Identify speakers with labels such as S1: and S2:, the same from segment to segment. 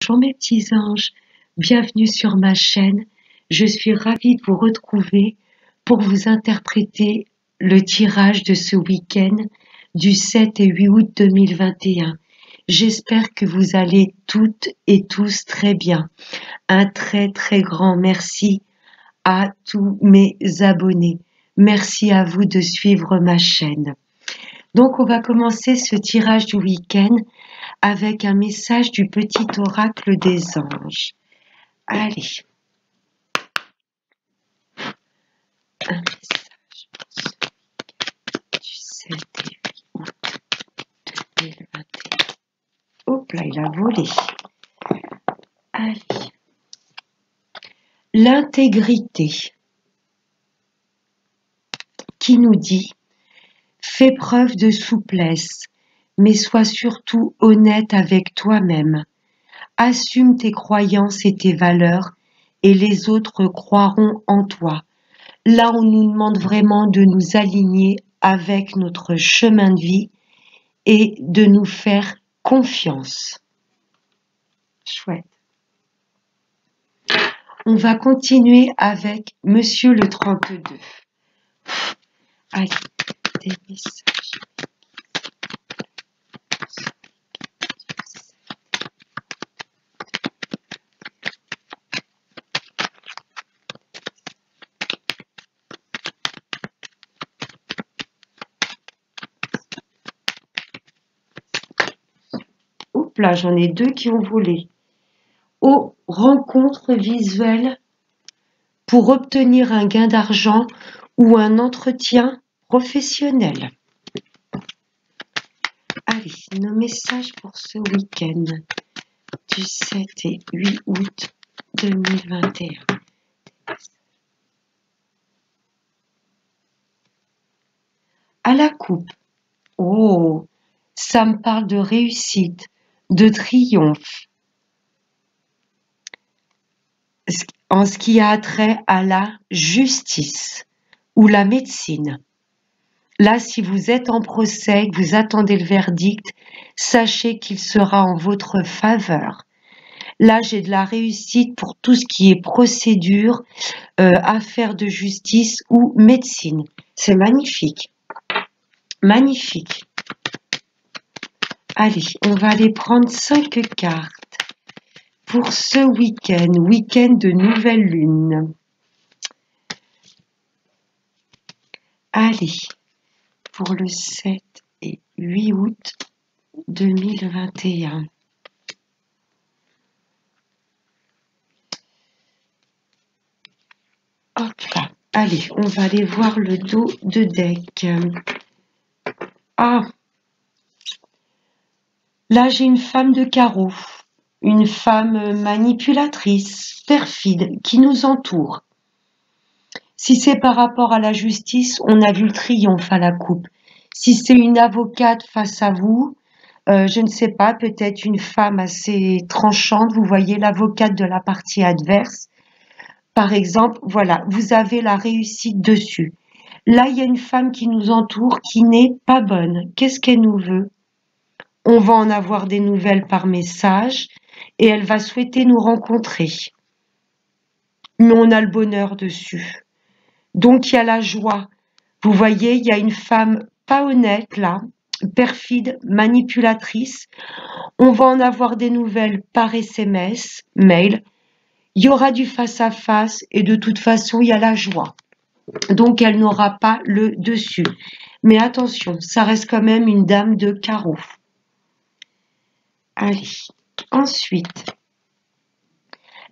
S1: Bonjour mes petits anges, bienvenue sur ma chaîne. Je suis ravie de vous retrouver pour vous interpréter le tirage de ce week-end du 7 et 8 août 2021. J'espère que vous allez toutes et tous très bien. Un très grand merci à tous mes abonnés. Merci à vous de suivre ma chaîne. Donc on va commencer ce tirage du week-end avec un message du petit oracle des anges. Allez. Un message pour ce week-end du 7 et 8 août 2021. Hop là, il a volé. Allez. L'intégrité qui nous dit « Fais preuve de souplesse, mais sois surtout honnête avec toi-même. Assume tes croyances et tes valeurs et les autres croiront en toi. » Là, on nous demande vraiment de nous aligner avec notre chemin de vie et de nous faire confiance. Chouette. On va continuer avec Monsieur le 32. Allez, des messages. Oups là, j'en ai deux qui ont volé. Aux rencontres visuelles pour obtenir un gain d'argent ou un entretien professionnel. Allez, nos messages pour ce week-end du 7 et 8 août 2021. À la coupe. Oh, ça me parle de réussite, de triomphe. En ce qui a trait à la justice ou la médecine. Là, si vous êtes en procès, que vous attendez le verdict, sachez qu'il sera en votre faveur. Là, j'ai de la réussite pour tout ce qui est procédure, affaires de justice ou médecine. C'est magnifique. Magnifique. Allez, on va aller prendre 5 cartes pour ce week-end de nouvelle lune. Allez, pour le 7 et 8 août 2021. Hop là, allez, on va aller voir le dos de deck. Ah, là j'ai une femme de carreau, une femme manipulatrice, perfide, qui nous entoure. Si c'est par rapport à la justice, on a vu le triomphe à la coupe. Si c'est une avocate face à vous, je ne sais pas, peut-être une femme assez tranchante, vous voyez l'avocate de la partie adverse. Par exemple, voilà, vous avez la réussite dessus. Là, il y a une femme qui nous entoure qui n'est pas bonne. Qu'est-ce qu'elle nous veut? On va en avoir des nouvelles par message et elle va souhaiter nous rencontrer. Mais on a le bonheur dessus. Donc, il y a la joie. Vous voyez, il y a une femme pas honnête là, perfide, manipulatrice. On va en avoir des nouvelles par SMS, mail. Il y aura du face-à-face et de toute façon, il y a la joie. Donc, elle n'aura pas le dessus. Mais attention, ça reste quand même une dame de carreau. Allez, ensuite.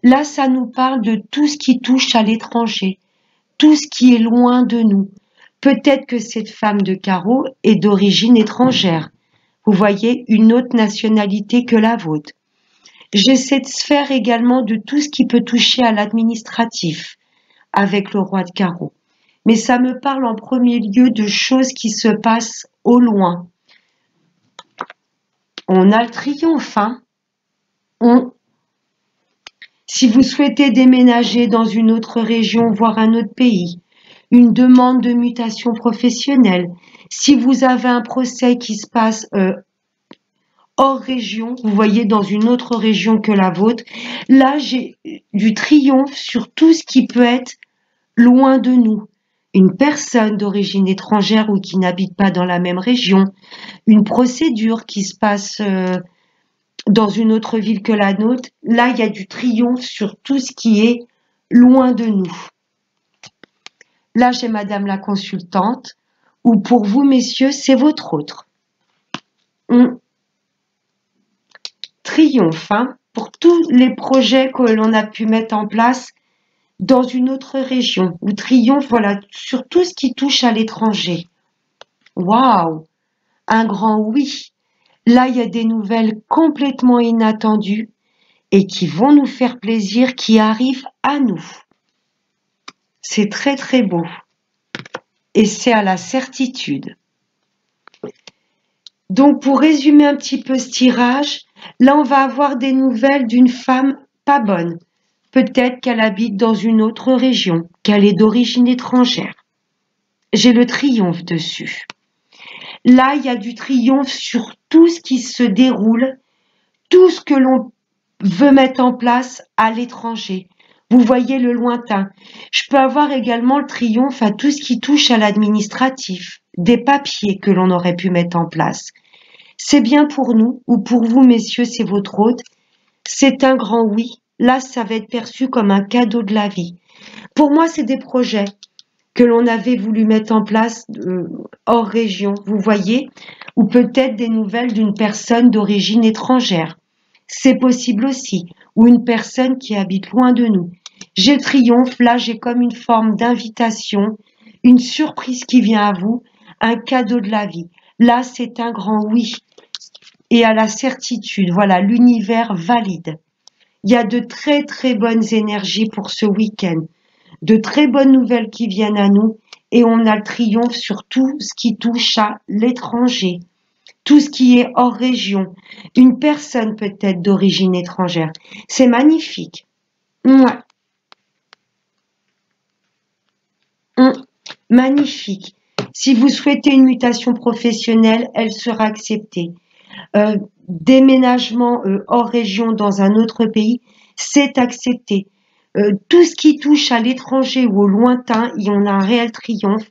S1: Là, ça nous parle de tout ce qui touche à l'étranger, tout ce qui est loin de nous. Peut-être que cette femme de carreau est d'origine étrangère. Vous voyez, une autre nationalité que la vôtre. J'ai cette sphère également de tout ce qui peut toucher à l'administratif avec le roi de carreau. Mais ça me parle en premier lieu de choses qui se passent au loin. On a le triomphe, hein. Si vous souhaitez déménager dans une autre région, voire un autre pays, une demande de mutation professionnelle, si vous avez un procès qui se passe hors région, vous voyez, dans une autre région que la vôtre. Là, j'ai du triomphe sur tout ce qui peut être loin de nous. Une personne d'origine étrangère ou qui n'habite pas dans la même région, une procédure qui se passe dans une autre ville que la nôtre. Là, il y a du triomphe sur tout ce qui est loin de nous. Là, j'ai Madame la consultante, ou pour vous, messieurs, c'est votre autre. Triomphe, hein, pour tous les projets que l'on a pu mettre en place dans une autre région, ou triomphe, voilà, sur tout ce qui touche à l'étranger. Waouh, un grand oui. Là, il y a des nouvelles complètement inattendues et qui vont nous faire plaisir, qui arrivent à nous. C'est très très beau. Et c'est à la certitude. Donc, pour résumer un petit peu ce tirage, là, on va avoir des nouvelles d'une femme pas bonne. Peut-être qu'elle habite dans une autre région, qu'elle est d'origine étrangère. J'ai le triomphe dessus. Là, il y a du triomphe sur tout ce qui se déroule, tout ce que l'on veut mettre en place à l'étranger. Vous voyez le lointain. Je peux avoir également le triomphe à tout ce qui touche à l'administratif, des papiers que l'on aurait pu mettre en place. C'est bien pour nous, ou pour vous, messieurs, c'est votre hôte. C'est un grand oui. Là, ça va être perçu comme un cadeau de la vie. Pour moi, c'est des projets que l'on avait voulu mettre en place hors région, vous voyez, ou peut-être des nouvelles d'une personne d'origine étrangère. C'est possible aussi, ou une personne qui habite loin de nous. J'ai le triomphe, là j'ai comme une forme d'invitation, une surprise qui vient à vous, un cadeau de la vie. Là c'est un grand oui. Et à la certitude, voilà, l'univers valide. Il y a de très très bonnes énergies pour ce week-end, de très bonnes nouvelles qui viennent à nous, et on a le triomphe sur tout ce qui touche à l'étranger. Tout ce qui est hors région, une personne peut-être d'origine étrangère. C'est magnifique. Ouais. Magnifique. Si vous souhaitez une mutation professionnelle, elle sera acceptée. Déménagement hors région dans un autre pays, c'est accepté. Tout ce qui touche à l'étranger ou au lointain, il y en a un réel triomphe.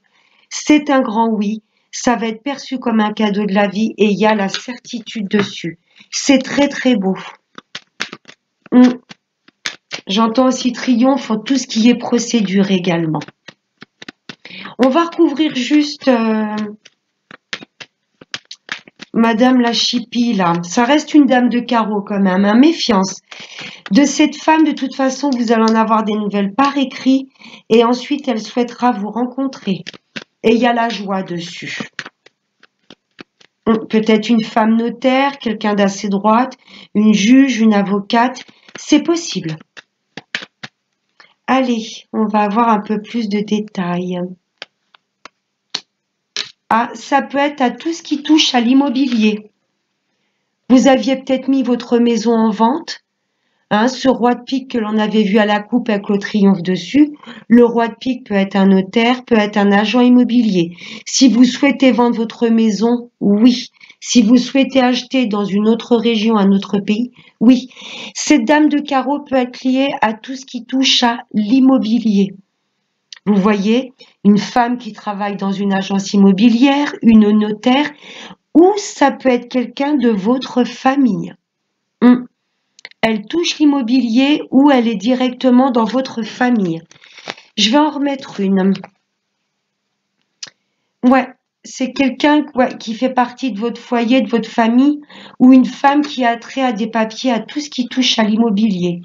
S1: C'est un grand oui. Ça va être perçu comme un cadeau de la vie et il y a la certitude dessus. C'est très très beau. J'entends aussi triomphe en tout ce qui est procédure également. On va recouvrir juste Madame la chipie là. Ça reste une dame de carreau quand même, hein. Méfiance. De cette femme, de toute façon, vous allez en avoir des nouvelles par écrit et ensuite elle souhaitera vous rencontrer. Et il y a la joie dessus. Peut-être une femme notaire, quelqu'un d'assez droite, une juge, une avocate, c'est possible. Allez, on va avoir un peu plus de détails. Ah, ça peut être à tout ce qui touche à l'immobilier. Vous aviez peut-être mis votre maison en vente. Hein, ce roi de pique que l'on avait vu à la coupe avec le triomphe dessus, le roi de pique peut être un notaire, peut être un agent immobilier. Si vous souhaitez vendre votre maison, oui. Si vous souhaitez acheter dans une autre région, un autre pays, oui. Cette dame de carreau peut être liée à tout ce qui touche à l'immobilier. Vous voyez, une femme qui travaille dans une agence immobilière, une notaire, ou ça peut être quelqu'un de votre famille. Elle touche l'immobilier ou elle est directement dans votre famille. Je vais en remettre une. Ouais, c'est quelqu'un qui fait partie de votre foyer, de votre famille, ou une femme qui a trait à des papiers, à tout ce qui touche à l'immobilier.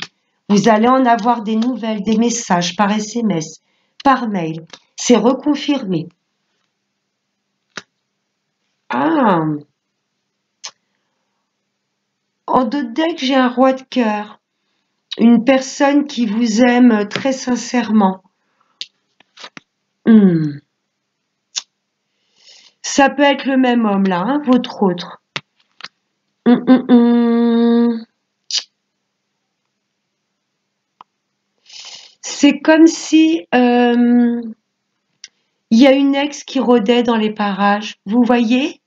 S1: Vous allez en avoir des nouvelles, des messages par SMS, par mail. C'est reconfirmé. Ah, en deux decks, j'ai un roi de cœur. Une personne qui vous aime très sincèrement. Ça peut être le même homme là, hein, votre autre. C'est comme si il y a une ex qui rôdait dans les parages. Vous voyez?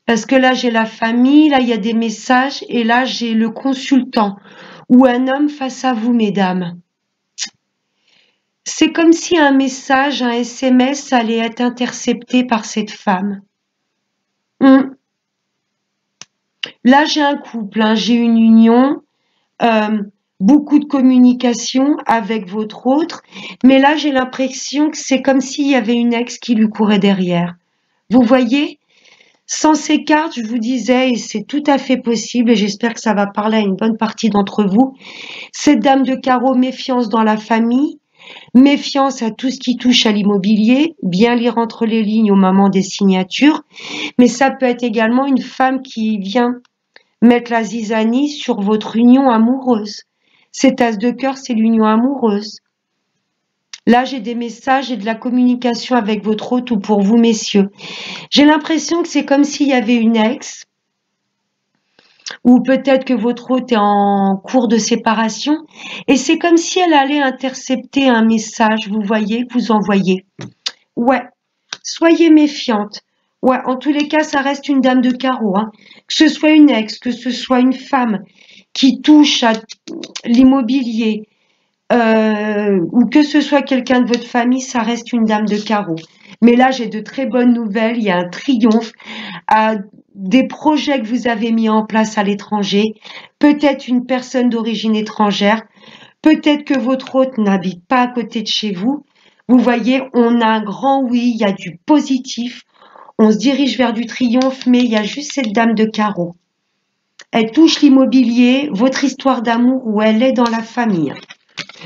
S1: Parce que là, j'ai la famille, là, il y a des messages, et là, j'ai le consultant, ou un homme face à vous, mesdames. C'est comme si un message, un SMS allait être intercepté par cette femme. Là, j'ai un couple, hein, j'ai une union, euh, beaucoup de communication avec votre autre, mais là, j'ai l'impression que c'est comme s'il y avait une ex qui lui courait derrière. Vous voyez? Sans ces cartes, je vous disais, et c'est tout à fait possible, et j'espère que ça va parler à une bonne partie d'entre vous, cette dame de carreau, méfiance dans la famille, méfiance à tout ce qui touche à l'immobilier, bien lire entre les lignes au moment des signatures, mais ça peut être également une femme qui vient mettre la zizanie sur votre union amoureuse. Cet as de cœur, c'est l'union amoureuse. Là, j'ai des messages et de la communication avec votre hôte ou pour vous, messieurs. J'ai l'impression que c'est comme s'il y avait une ex, ou peut-être que votre hôte est en cours de séparation, et c'est comme si elle allait intercepter un message, vous voyez, que vous envoyez. Ouais, soyez méfiante. Ouais, en tous les cas, ça reste une dame de carreau, hein. Que ce soit une ex, que ce soit une femme qui touche à l'immobilier, ou que ce soit quelqu'un de votre famille, ça reste une dame de carreau. Mais là, j'ai de très bonnes nouvelles. Il y a un triomphe à des projets que vous avez mis en place à l'étranger, peut-être une personne d'origine étrangère, peut-être que votre hôte n'habite pas à côté de chez vous. Vous voyez, on a un grand oui, il y a du positif, on se dirige vers du triomphe, mais il y a juste cette dame de carreau. Elle touche l'immobilier, votre histoire d'amour où elle est dans la famille.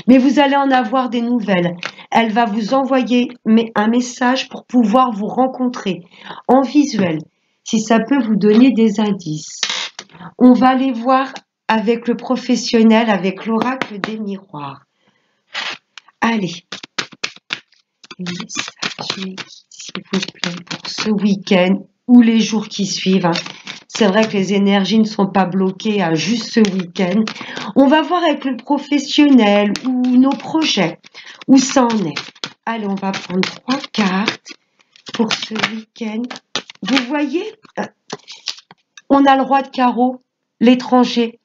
S1: Mais vous allez en avoir des nouvelles. Elle va vous envoyer un message pour pouvoir vous rencontrer en visuel, si ça peut vous donner des indices. On va aller voir avec le professionnel, avec l'oracle des miroirs. Allez, message, s'il vous plaît, pour ce week-end ou les jours qui suivent. C'est vrai que les énergies ne sont pas bloquées à juste ce week-end. On va voir avec le professionnel ou nos projets où ça en est. Allez, on va prendre 3 cartes pour ce week-end. Vous voyez, on a le roi de carreau, l'étranger.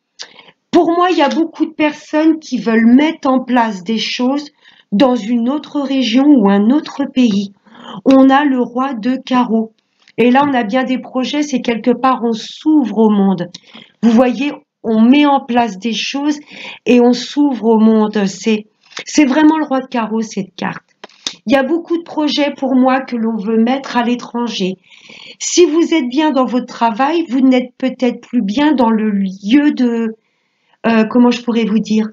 S1: Pour moi, il y a beaucoup de personnes qui veulent mettre en place des choses dans une autre région ou un autre pays. On a le roi de carreau. Et là, on a bien des projets, c'est quelque part, on s'ouvre au monde. Vous voyez, on met en place des choses et on s'ouvre au monde. C'est vraiment le roi de carreau, cette carte. Il y a beaucoup de projets pour moi que l'on veut mettre à l'étranger. Si vous êtes bien dans votre travail, vous n'êtes peut-être plus bien dans le lieu de... comment je pourrais vous dire?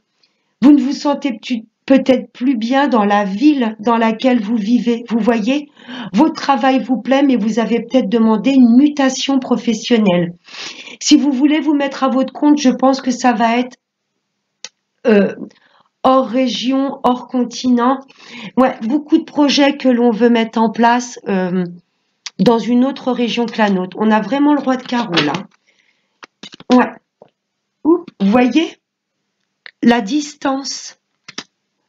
S1: Vous ne vous sentez peut-être plus bien dans la ville dans laquelle vous vivez. Vous voyez, votre travail vous plaît, mais vous avez peut-être demandé une mutation professionnelle. Si vous voulez vous mettre à votre compte, je pense que ça va être hors région, hors continent. Ouais, beaucoup de projets que l'on veut mettre en place dans une autre région que la nôtre. On a vraiment le roi de carreau là. Ouais. Vous voyez la distance,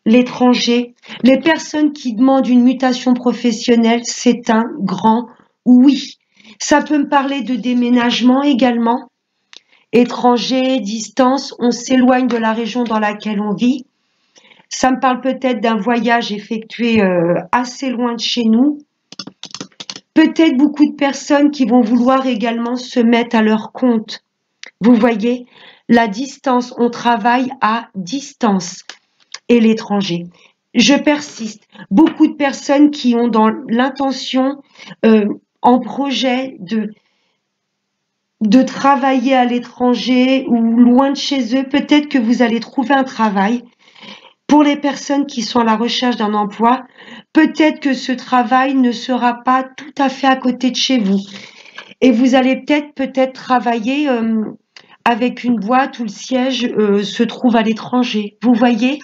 S1: l'étranger, les personnes qui demandent une mutation professionnelle, c'est un grand oui. Ça peut me parler de déménagement également. Étranger, distance, on s'éloigne de la région dans laquelle on vit. Ça me parle peut-être d'un voyage effectué assez loin de chez nous. Peut-être beaucoup de personnes qui vont vouloir également se mettre à leur compte. Vous voyez, la distance, on travaille à distance et l'étranger. Je persiste. Beaucoup de personnes qui ont dans l'intention, en projet de travailler à l'étranger ou loin de chez eux, peut-être que vous allez trouver un travail. Pour les personnes qui sont à la recherche d'un emploi, peut-être que ce travail ne sera pas tout à fait à côté de chez vous. Et vous allez peut-être travailler avec une boîte où le siège se trouve à l'étranger. Vous voyez,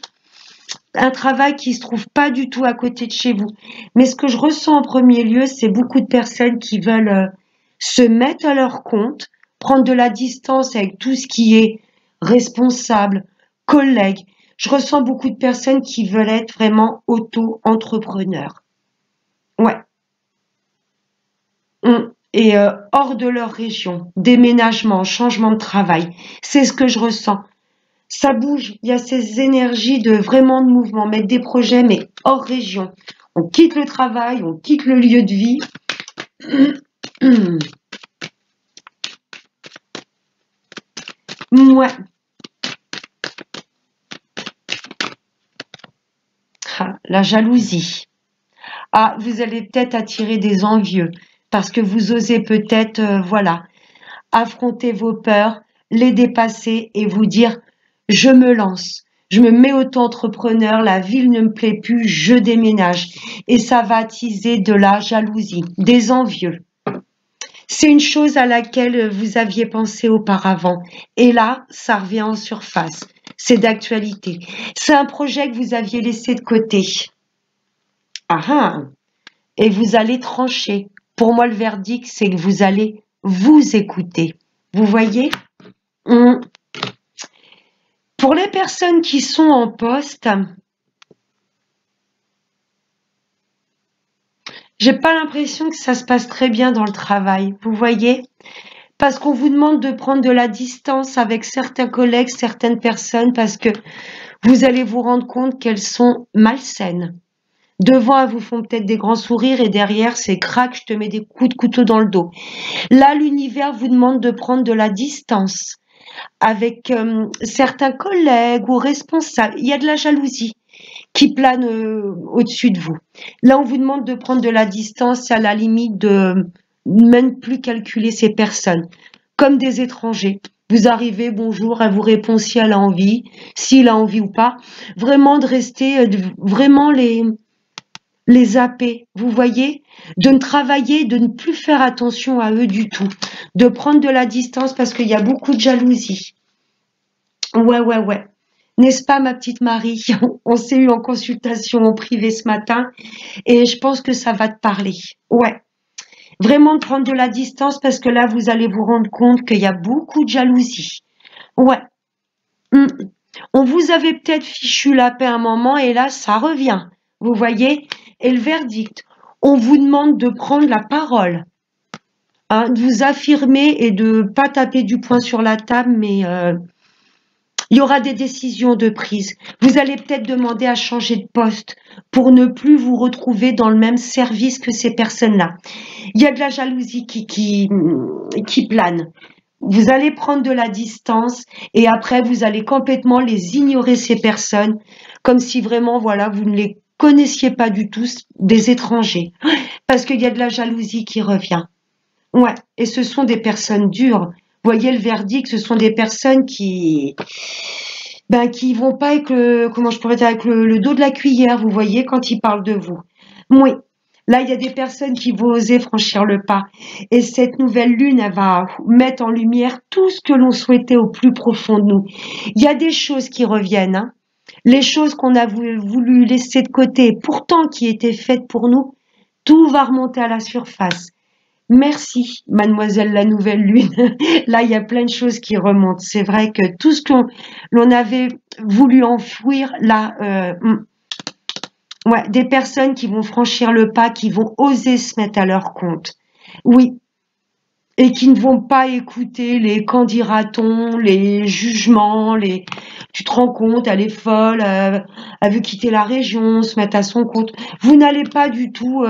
S1: un travail qui se trouve pas du tout à côté de chez vous. Mais ce que je ressens en premier lieu, c'est beaucoup de personnes qui veulent se mettre à leur compte, prendre de la distance avec tout ce qui est responsable, collègue. Je ressens beaucoup de personnes qui veulent être vraiment auto-entrepreneurs. Ouais. et hors de leur région, déménagement, changement de travail. C'est ce que je ressens. Ça bouge, il y a ces énergies de vraiment de mouvement, mettre des projets, mais hors région. On quitte le travail, on quitte le lieu de vie. Ouais. Ah, la jalousie. Ah, vous allez peut-être attirer des envieux parce que vous osez peut-être, voilà, affronter vos peurs, les dépasser et vous dire, je me lance. Je me mets auto-entrepreneur, la ville ne me plaît plus, je déménage. Et ça va attiser de la jalousie, des envieux. C'est une chose à laquelle vous aviez pensé auparavant. Et là, ça revient en surface. C'est d'actualité. C'est un projet que vous aviez laissé de côté. Ah ah. Et vous allez trancher. Pour moi, le verdict, c'est que vous allez vous écouter. Vous voyez? Pour les personnes qui sont en poste, j'ai pas l'impression que ça se passe très bien dans le travail. Vous voyez? Parce qu'on vous demande de prendre de la distance avec certains collègues, certaines personnes, parce que vous allez vous rendre compte qu'elles sont malsaines. Devant, elles vous font peut-être des grands sourires et derrière, c'est crac, je te mets des coups de couteau dans le dos. Là, l'univers vous demande de prendre de la distance avec certains collègues ou responsables. Il y a de la jalousie qui plane au-dessus de vous. Là, on vous demande de prendre de la distance à la limite de même plus calculer ces personnes, comme des étrangers. Vous arrivez, bonjour, elle vous répond si elle a envie, s'il a envie ou pas. Vraiment de rester, vraiment les zapper, vous voyez, de ne travailler, de ne plus faire attention à eux du tout, de prendre de la distance parce qu'il y a beaucoup de jalousie. Ouais, ouais, ouais. N'est-ce pas, ma petite Marie? On s'est eu en consultation en privé ce matin et je pense que ça va te parler. Ouais. Vraiment de prendre de la distance parce que là, vous allez vous rendre compte qu'il y a beaucoup de jalousie. Ouais. Mm. On vous avait peut-être fichu la paix un moment et là, ça revient. Vous voyez? Et le verdict. On vous demande de prendre la parole, hein, de vous affirmer et de pas taper du poing sur la table, mais il y aura des décisions de prise. Vous allez peut-être demander à changer de poste pour ne plus vous retrouver dans le même service que ces personnes-là. Il y a de la jalousie qui plane. Vous allez prendre de la distance et après vous allez complètement les ignorer ces personnes comme si vraiment voilà vous ne les connaissiez pas du tout, des étrangers, parce qu'il y a de la jalousie qui revient. Ouais, et ce sont des personnes dures. Voyez le verdict, ce sont des personnes qui vont pas avec comment je pourrais dire, avec le dos de la cuillère, vous voyez, quand ils parlent de vous. Oui. Là, il y a des personnes qui vont oser franchir le pas. Et cette nouvelle lune, elle va mettre en lumière tout ce que l'on souhaitait au plus profond de nous. Il y a des choses qui reviennent, hein. Les choses qu'on a voulu laisser de côté, pourtant qui étaient faites pour nous, tout va remonter à la surface. Merci, mademoiselle la nouvelle lune. Là, il y a plein de choses qui remontent. C'est vrai que tout ce que l'on avait voulu enfouir, là, ouais, des personnes qui vont franchir le pas, qui vont oser se mettre à leur compte. Oui, et qui ne vont pas écouter les qu'en dira-t-on, les jugements, les tu te rends compte, elle est folle, elle veut quitter la région, se mettre à son compte. Vous n'allez pas du tout.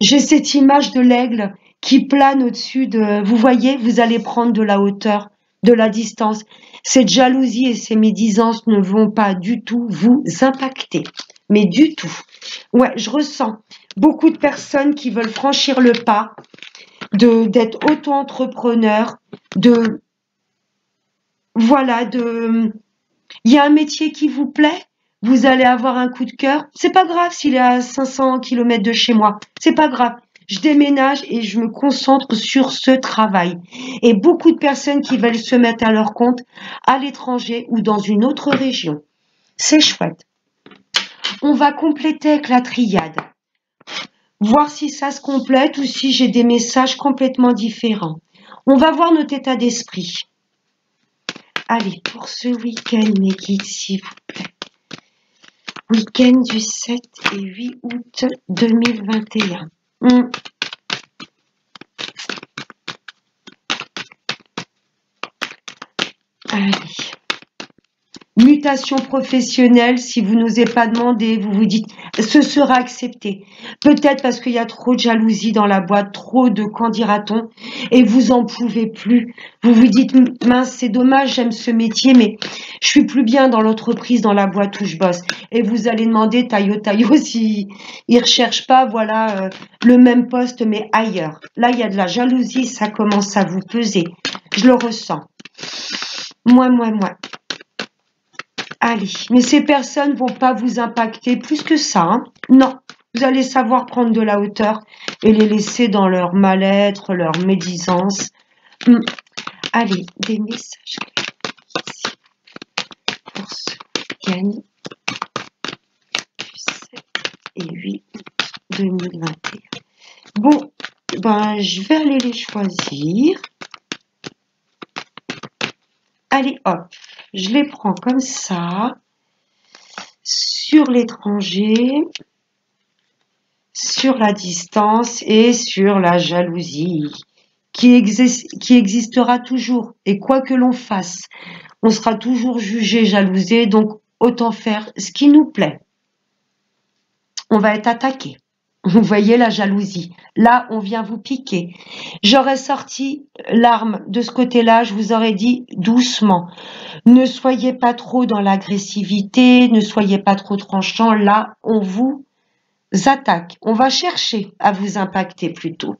S1: J'ai cette image de l'aigle qui plane au-dessus de. Vous voyez, vous allez prendre de la hauteur, de la distance. Cette jalousie et ces médisances ne vont pas du tout vous impacter, mais du tout. Ouais, je ressens beaucoup de personnes qui veulent franchir le pas, d'être auto-entrepreneur, de voilà, il y a un métier qui vous plaît, vous allez avoir un coup de cœur. C'est pas grave s'il est à 500 kilomètres de chez moi. C'est pas grave. Je déménage et je me concentre sur ce travail. Et beaucoup de personnes qui veulent se mettre à leur compte à l'étranger ou dans une autre région. C'est chouette. On va compléter avec la triade. Voir si ça se complète ou si j'ai des messages complètement différents. On va voir notre état d'esprit. Allez, pour ce week-end, mes guides, s'il vous plaît. Week-end du 7 et 8 août 2021. Mutation professionnelle, si vous n'osez pas demander, vous vous dites, ce sera accepté. Peut-être parce qu'il y a trop de jalousie dans la boîte, trop de qu'en dira-t-on, et vous en pouvez plus. Vous vous dites, mince, c'est dommage, j'aime ce métier, mais je suis plus bien dans l'entreprise, dans la boîte où je bosse. Et vous allez demander, taillot, si ils recherchent pas, voilà, le même poste, mais ailleurs. Là, il y a de la jalousie, ça commence à vous peser. Je le ressens. Moi. Allez, mais ces personnes vont pas vous impacter plus que ça, hein. Non, vous allez savoir prendre de la hauteur et les laisser dans leur mal-être, leur médisance. Allez, des messages ici pour ceux qui gagnent du 7 et 8 2021. Bon, ben je vais aller les choisir. Allez, hop, je les prends comme ça, sur l'étranger, sur la distance et sur la jalousie qui existera toujours. Et quoi que l'on fasse, on sera toujours jugé, jalousé, donc autant faire ce qui nous plaît. On va être attaqué. Vous voyez la jalousie. Là, on vient vous piquer. J'aurais sorti l'arme de ce côté-là, je vous aurais dit doucement. Ne soyez pas trop dans l'agressivité, ne soyez pas trop tranchant. Là, on vous attaque. On va chercher à vous impacter plutôt.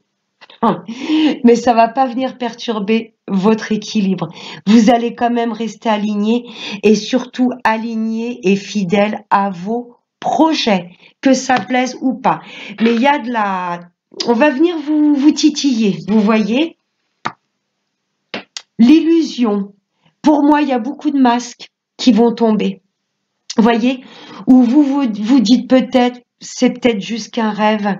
S1: Mais ça va pas venir perturber votre équilibre. Vous allez quand même rester aligné et surtout aligné et fidèle à vos projets, que ça plaise ou pas. Mais il y a de la... On va venir vous titiller, vous voyez. L'illusion. Pour moi, il y a beaucoup de masques qui vont tomber. Vous voyez, où vous dites peut-être, c'est peut-être juste qu'un rêve.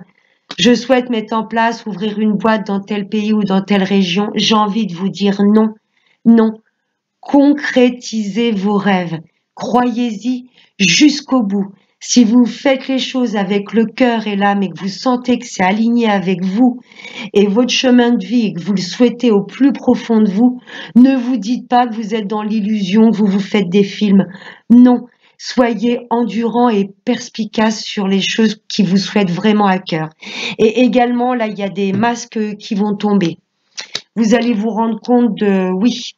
S1: Je souhaite mettre en place, ouvrir une boîte dans tel pays ou dans telle région. J'ai envie de vous dire non, non. Concrétisez vos rêves. Croyez-y jusqu'au bout. Si vous faites les choses avec le cœur et l'âme et que vous sentez que c'est aligné avec vous et votre chemin de vie et que vous le souhaitez au plus profond de vous, ne vous dites pas que vous êtes dans l'illusion, que vous faites des films. Non. Soyez endurant et perspicace sur les choses qui vous souhaitent vraiment à cœur. Et également, là, il y a des masques qui vont tomber. Vous allez vous rendre compte de, oui,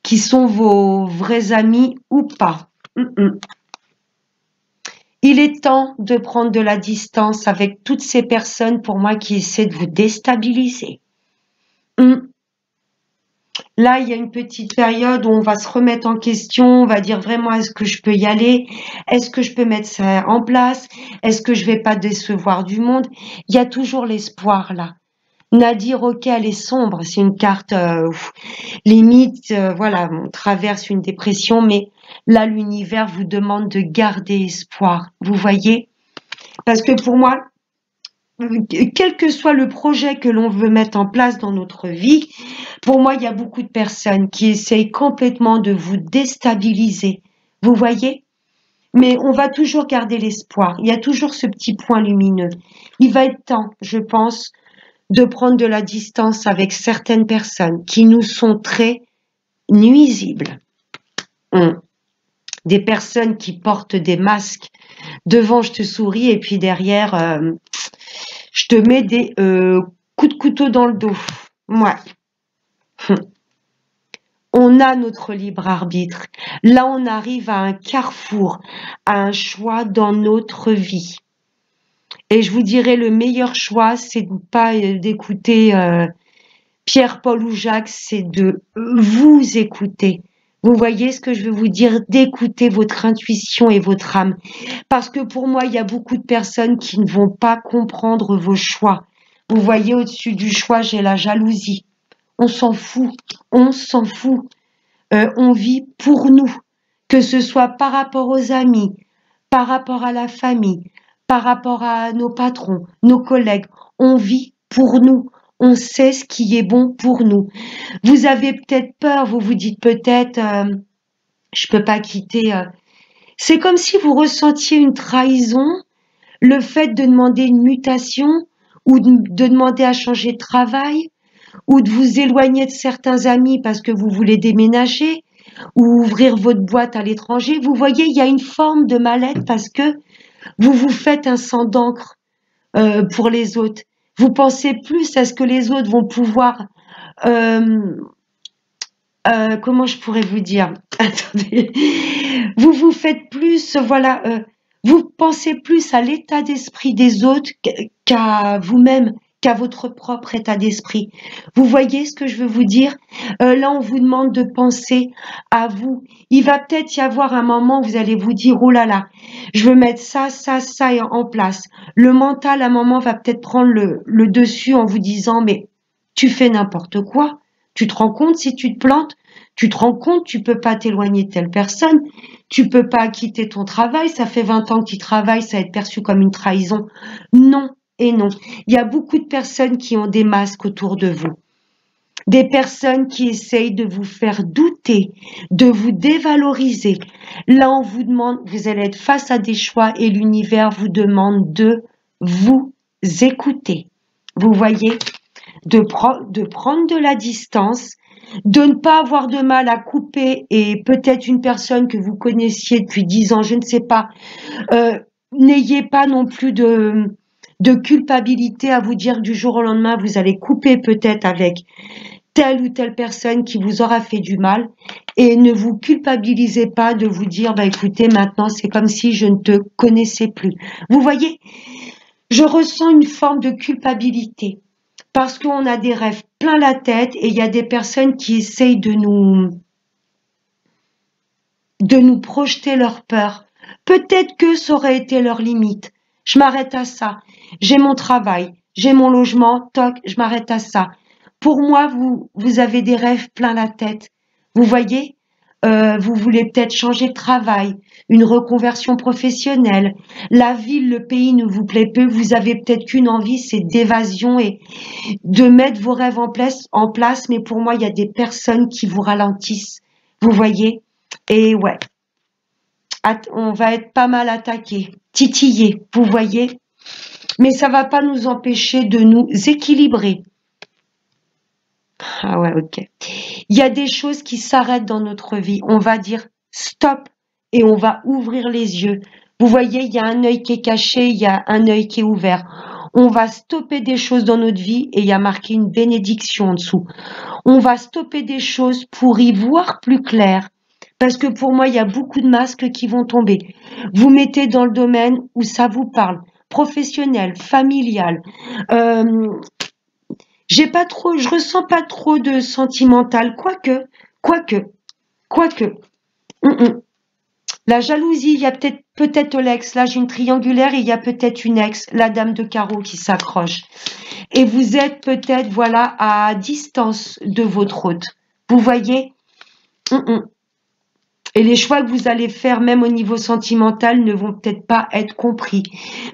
S1: qui sont vos vrais amis ou pas. Il est temps de prendre de la distance avec toutes ces personnes, pour moi, qui essaient de vous déstabiliser. Là, il y a une petite période où on va se remettre en question, on va dire vraiment, est-ce que je peux y aller? Est-ce que je peux mettre ça en place? Est-ce que je vais pas décevoir du monde? Il y a toujours l'espoir là. Nadir, ok, elle est sombre, c'est une carte limite, voilà, on traverse une dépression, mais là, l'univers vous demande de garder espoir, vous voyez? Parce que pour moi, quel que soit le projet que l'on veut mettre en place dans notre vie, pour moi, il y a beaucoup de personnes qui essayent complètement de vous déstabiliser, vous voyez? Mais on va toujours garder l'espoir, il y a toujours ce petit point lumineux. Il va être temps, je pense, de prendre de la distance avec certaines personnes qui nous sont très nuisibles. Des personnes qui portent des masques. Devant, je te souris et puis derrière, je te mets des coups de couteau dans le dos. Ouais. On a notre libre arbitre. Là, on arrive à un carrefour, à un choix dans notre vie. Et je vous dirais, le meilleur choix, c'est de pas d'écouter Pierre, Paul ou Jacques, c'est de vous écouter. Vous voyez ce que je veux vous dire, d'écouter votre intuition et votre âme. Parce que pour moi, il y a beaucoup de personnes qui ne vont pas comprendre vos choix. Vous voyez, au-dessus du choix, j'ai la jalousie. On s'en fout, on s'en fout. On vit pour nous, que ce soit par rapport aux amis, par rapport à la famille, par rapport à nos patrons, nos collègues. On vit pour nous. On sait ce qui est bon pour nous. Vous avez peut-être peur, vous vous dites peut-être, je peux pas quitter. C'est comme si vous ressentiez une trahison, le fait de demander une mutation ou de demander à changer de travail ou de vous éloigner de certains amis parce que vous voulez déménager ou ouvrir votre boîte à l'étranger, vous voyez, il y a une forme de mal-être parce que vous vous faites un sang d'encre pour les autres. Vous pensez plus à ce que les autres vont pouvoir euh, comment je pourrais vous dire? Attendez. Vous vous faites plus, voilà, vous pensez plus à l'état d'esprit des autres qu'à vous-même, qu'à votre propre état d'esprit. Vous voyez ce que je veux vous dire? Là, on vous demande de penser à vous. Il va peut-être y avoir un moment où vous allez vous dire, oh là là, je veux mettre ça, ça, ça en place. Le mental, à un moment, va peut-être prendre le dessus en vous disant, mais tu fais n'importe quoi. Tu te rends compte si tu te plantes? Tu te rends compte, tu peux pas t'éloigner de telle personne, tu peux pas quitter ton travail, ça fait 20 ans que tu travailles, ça va être perçu comme une trahison. Non et non. Il y a beaucoup de personnes qui ont des masques autour de vous. Des personnes qui essayent de vous faire douter, de vous dévaloriser. Là, on vous demande, vous allez être face à des choix et l'univers vous demande de vous écouter. Vous voyez, de prendre de la distance, de ne pas avoir de mal à couper et peut-être une personne que vous connaissiez depuis 10 ans, je ne sais pas, n'ayez pas non plus de culpabilité à vous dire que du jour au lendemain, vous allez couper peut-être avec telle ou telle personne qui vous aura fait du mal et ne vous culpabilisez pas de vous dire, bah écoutez, maintenant c'est comme si je ne te connaissais plus. Vous voyez, je ressens une forme de culpabilité parce qu'on a des rêves plein la tête et il y a des personnes qui essayent de nous projeter leur peur. Peut-être que ça aurait été leur limite. Je m'arrête à ça. J'ai mon travail, j'ai mon logement, toc, je m'arrête à ça. Pour moi, vous avez des rêves plein la tête. Vous voyez, vous voulez peut-être changer de travail, une reconversion professionnelle. La ville, le pays ne vous plaît peu. Vous avez peut-être qu'une envie, c'est d'évasion et de mettre vos rêves en place. Mais pour moi, il y a des personnes qui vous ralentissent. Vous voyez? Et ouais, on va être pas mal attaqué, titillé, vous voyez? Mais ça va pas nous empêcher de nous équilibrer. Ah ouais, ok. Il y a des choses qui s'arrêtent dans notre vie. On va dire stop et on va ouvrir les yeux. Vous voyez, il y a un œil qui est caché, il y a un œil qui est ouvert. On va stopper des choses dans notre vie et il y a marqué une bénédiction en dessous. On va stopper des choses pour y voir plus clair. Parce que pour moi, il y a beaucoup de masques qui vont tomber. Vous mettez dans le domaine où ça vous parle, professionnel, familial. Euh, je ressens pas trop de sentimental, quoique. Hum, hum. La jalousie, il y a peut-être l'ex. Là, j'ai une triangulaire et il y a peut-être une ex, la dame de carreau qui s'accroche. Et vous êtes peut-être, voilà, à distance de votre hôte. Vous voyez? Et les choix que vous allez faire, même au niveau sentimental, ne vont peut-être pas être compris.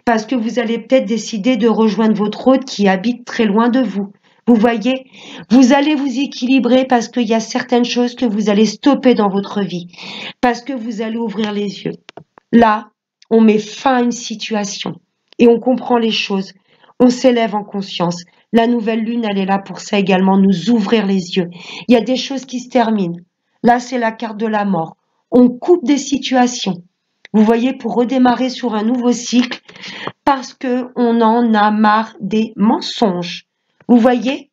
S1: Parce que vous allez peut-être décider de rejoindre votre hôte qui habite très loin de vous. Vous voyez, vous allez vous équilibrer parce qu'il y a certaines choses que vous allez stopper dans votre vie. Parce que vous allez ouvrir les yeux. Là, on met fin à une situation et on comprend les choses. On s'élève en conscience. La nouvelle lune, elle est là pour ça également, nous ouvrir les yeux. Il y a des choses qui se terminent. Là, c'est la carte de la mort. On coupe des situations. Vous voyez, pour redémarrer sur un nouveau cycle, parce que on en a marre des mensonges. Vous voyez,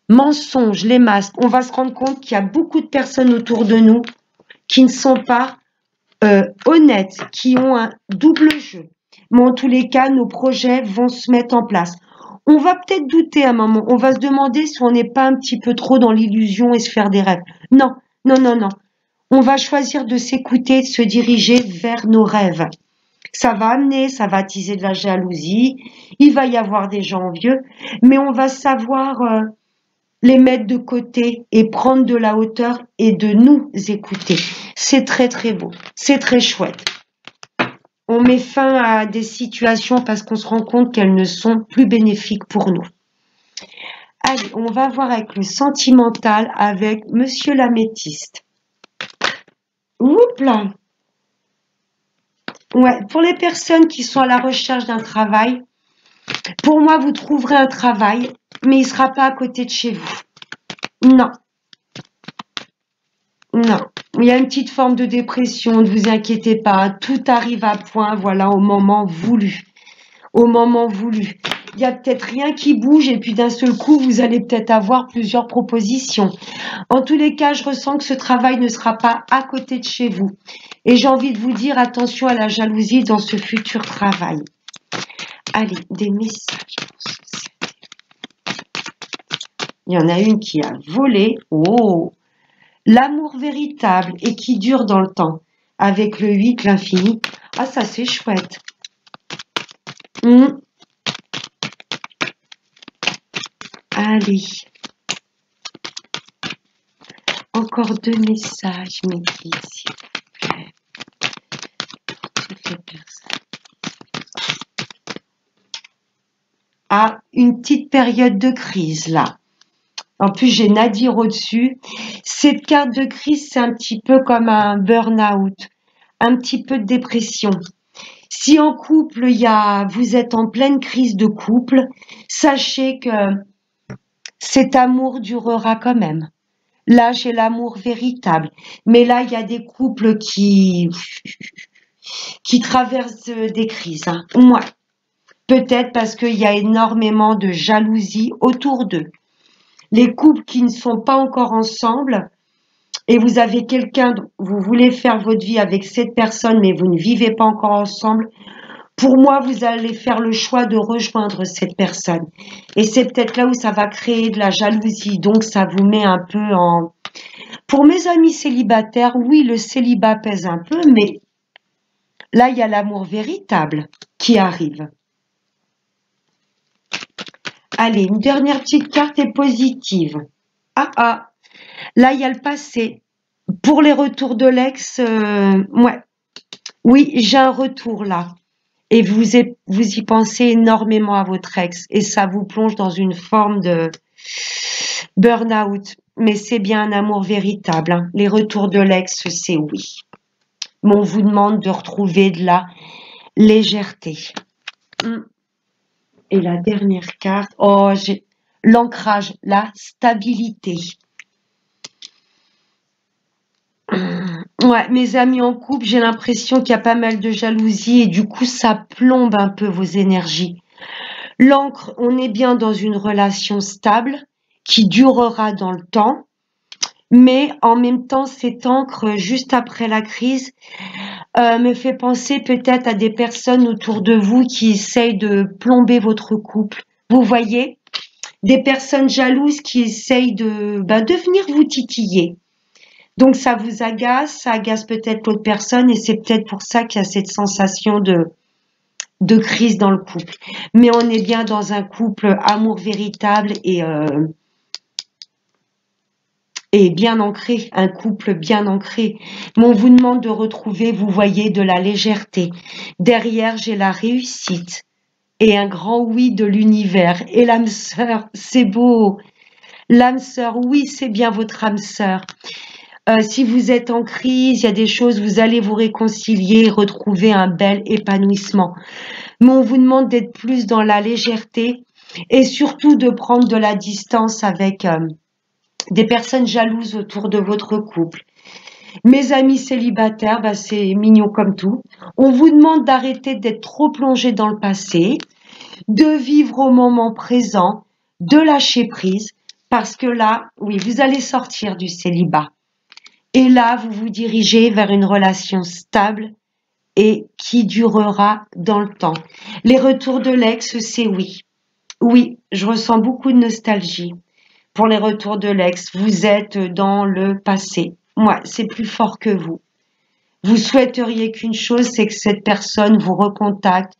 S1: mensonges, les masques. On va se rendre compte qu'il y a beaucoup de personnes autour de nous qui ne sont pas honnêtes, qui ont un double jeu. Mais en tous les cas, nos projets vont se mettre en place. On va peut-être douter à un moment. On va se demander si on n'est pas un petit peu trop dans l'illusion et se faire des rêves. Non, non, non, non. On va choisir de s'écouter, de se diriger vers nos rêves. Ça va amener, ça va attiser de la jalousie, il va y avoir des gens envieux, mais on va savoir les mettre de côté et prendre de la hauteur et de nous écouter. C'est très très beau, c'est très chouette. On met fin à des situations parce qu'on se rend compte qu'elles ne sont plus bénéfiques pour nous. Allez, on va voir avec le sentimental avec Monsieur l'améthyste. Oups là. Ouais, pour les personnes qui sont à la recherche d'un travail, pour moi, vous trouverez un travail, mais il ne sera pas à côté de chez vous. Non. Non, il y a une petite forme de dépression, ne vous inquiétez pas, tout arrive à point, voilà, au moment voulu. Au moment voulu. Il y a peut-être rien qui bouge et puis d'un seul coup, vous allez peut-être avoir plusieurs propositions. En tous les cas, je ressens que ce travail ne sera pas à côté de chez vous. Et j'ai envie de vous dire attention à la jalousie dans ce futur travail. Allez, des messages pour société. Il y en a une qui a volé. Oh! L'amour véritable et qui dure dans le temps. Avec le 8, l'infini. Ah, ça c'est chouette. Allez. Encore 2 messages, mes filles, s'il vous plaît. Pour toutes les personnes. Ah, une petite période de crise, là. En plus, j'ai Nadir au-dessus. Cette carte de crise, c'est un petit peu comme un burn-out, un petit peu de dépression. Si en couple, vous êtes en pleine crise de couple, sachez que cet amour durera quand même. Là, j'ai l'amour véritable. Mais là, il y a des couples qui traversent des crises. Hein. Ouais. Peut-être parce qu'il y a énormément de jalousie autour d'eux. Les couples qui ne sont pas encore ensemble et vous avez quelqu'un, vous voulez faire votre vie avec cette personne, mais vous ne vivez pas encore ensemble, pour moi, vous allez faire le choix de rejoindre cette personne. Et c'est peut-être là où ça va créer de la jalousie. Donc, ça vous met un peu en... Pour mes amis célibataires, oui, le célibat pèse un peu, mais là, il y a l'amour véritable qui arrive. Allez, une dernière petite carte est positive. Ah, là, il y a le passé. Pour les retours de l'ex, ouais. Oui, j'ai un retour là. Et vous y pensez énormément à votre ex. Et ça vous plonge dans une forme de burn-out. Mais c'est bien un amour véritable. Hein. Les retours de l'ex, c'est oui. Mais on vous demande de retrouver de la légèreté. Et la dernière carte, oh, j'ai l'ancrage, la stabilité. Ouais, mes amis en couple, j'ai l'impression qu'il y a pas mal de jalousie et du coup, ça plombe un peu vos énergies. L'encre, on est bien dans une relation stable qui durera dans le temps, mais en même temps, cette encre, juste après la crise, me fait penser peut-être à des personnes autour de vous qui essayent de plomber votre couple. Vous voyez, des personnes jalouses qui essayent de venir vous titiller. Donc ça vous agace, ça agace peut-être l'autre personne et c'est peut-être pour ça qu'il y a cette sensation de crise dans le couple. Mais on est bien dans un couple amour véritable et bien ancré, un couple bien ancré. Mais on vous demande de retrouver, vous voyez, de la légèreté. Derrière, j'ai la réussite et un grand oui de l'univers. Et l'âme sœur, c'est beau. L'âme sœur, oui, c'est bien votre âme sœur. Si vous êtes en crise, il y a des choses, vous allez vous réconcilier, retrouver un bel épanouissement. Mais on vous demande d'être plus dans la légèreté et surtout de prendre de la distance avec des personnes jalouses autour de votre couple. Mes amis célibataires, c'est mignon comme tout. On vous demande d'arrêter d'être trop plongé dans le passé, de vivre au moment présent, de lâcher prise, parce que là, oui, vous allez sortir du célibat. Et là, vous vous dirigez vers une relation stable et qui durera dans le temps. Les retours de l'ex, c'est oui. Oui, je ressens beaucoup de nostalgie pour les retours de l'ex. Vous êtes dans le passé. Moi, c'est plus fort que vous. Vous souhaiteriez qu'une chose, c'est que cette personne vous recontacte,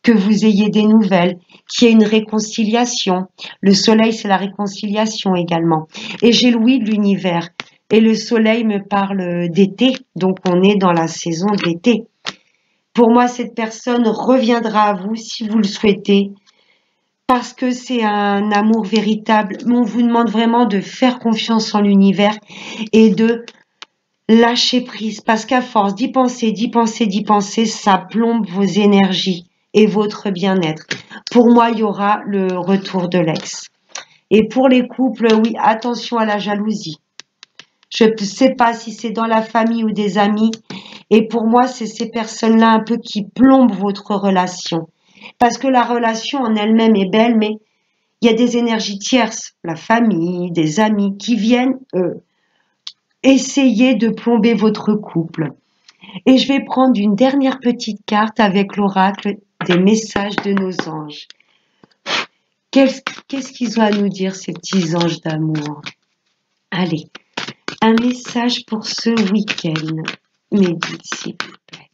S1: que vous ayez des nouvelles, qu'il y ait une réconciliation. Le soleil, c'est la réconciliation également. Et j'ai le oui de l'univers. Et le soleil me parle d'été, donc on est dans la saison de l'été. Pour moi, cette personne reviendra à vous si vous le souhaitez, parce que c'est un amour véritable. On vous demande vraiment de faire confiance en l'univers et de lâcher prise, parce qu'à force d'y penser, ça plombe vos énergies et votre bien-être. Pour moi, il y aura le retour de l'ex. Et pour les couples, oui, attention à la jalousie. Je ne sais pas si c'est dans la famille ou des amis. Et pour moi, c'est ces personnes-là un peu qui plombent votre relation. Parce que la relation en elle-même est belle, mais il y a des énergies tierces, la famille, des amis, qui viennent essayer de plomber votre couple. Et je vais prendre une dernière petite carte avec l'oracle des messages de nos anges. Qu'est-ce qu'ils ont à nous dire, ces petits anges d'amour? Allez, un message pour ce week-end. Médite, s'il vous plaît.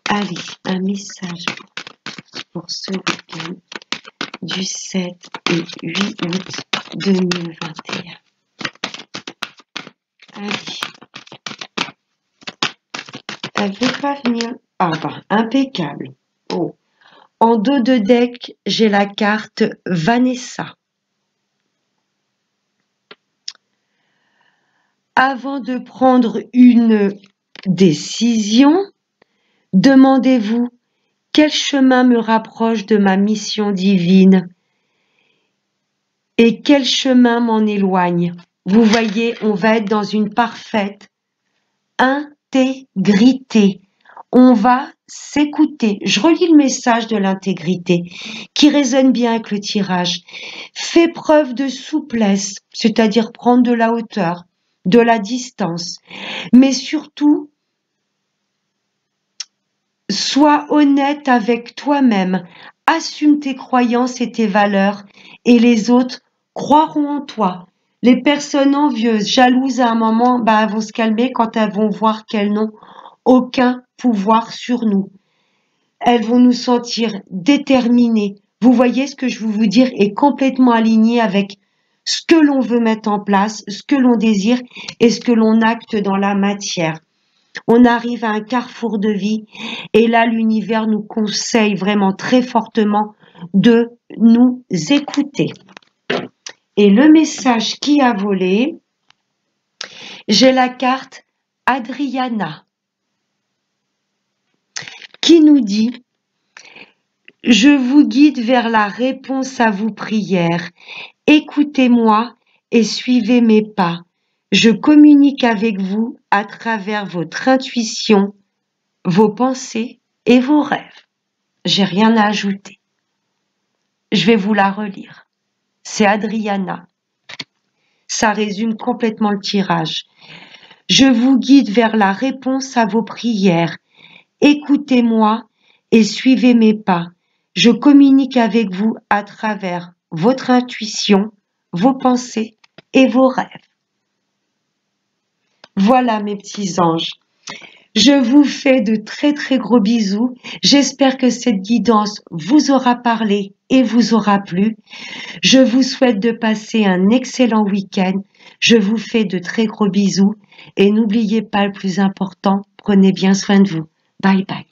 S1: Allez, un message pour ce week-end du 7 et 8 août 2021. Allez. Elle ne veut pas venir. Ah bah, impeccable. Oh. En dos de deck, j'ai la carte Vanessa. Avant de prendre une décision, demandez-vous quel chemin me rapproche de ma mission divine et quel chemin m'en éloigne. Vous voyez, on va être dans une parfaite intégrité. On va s'écouter. Je relis le message de l'intégrité qui résonne bien avec le tirage. Fais preuve de souplesse, c'est-à-dire prendre de la hauteur, de la distance, mais surtout, sois honnête avec toi-même, assume tes croyances et tes valeurs, et les autres croiront en toi. Les personnes envieuses, jalouses à un moment, elles vont se calmer quand elles vont voir qu'elles n'ont aucun pouvoir sur nous. Elles vont nous sentir déterminées. Vous voyez, ce que je veux vous dire est complètement aligné avec ce que l'on veut mettre en place, ce que l'on désire et ce que l'on acte dans la matière. On arrive à un carrefour de vie et là, l'univers nous conseille vraiment très fortement de nous écouter. Et le message qui a volé, j'ai la carte Adriana qui nous dit « Je vous guide vers la réponse à vos prières. Écoutez-moi et suivez mes pas. Je communique avec vous à travers votre intuition, vos pensées et vos rêves. » J'ai rien à ajouter. Je vais vous la relire. C'est Adriana. Ça résume complètement le tirage. Je vous guide vers la réponse à vos prières. Écoutez-moi et suivez mes pas. Je communique avec vous à travers votre intuition, vos pensées et vos rêves. Voilà mes petits anges. Je vous fais de très très gros bisous. J'espère que cette guidance vous aura parlé et vous aura plu. Je vous souhaite de passer un excellent week-end. Je vous fais de très gros bisous et n'oubliez pas le plus important, prenez bien soin de vous. Bye bye.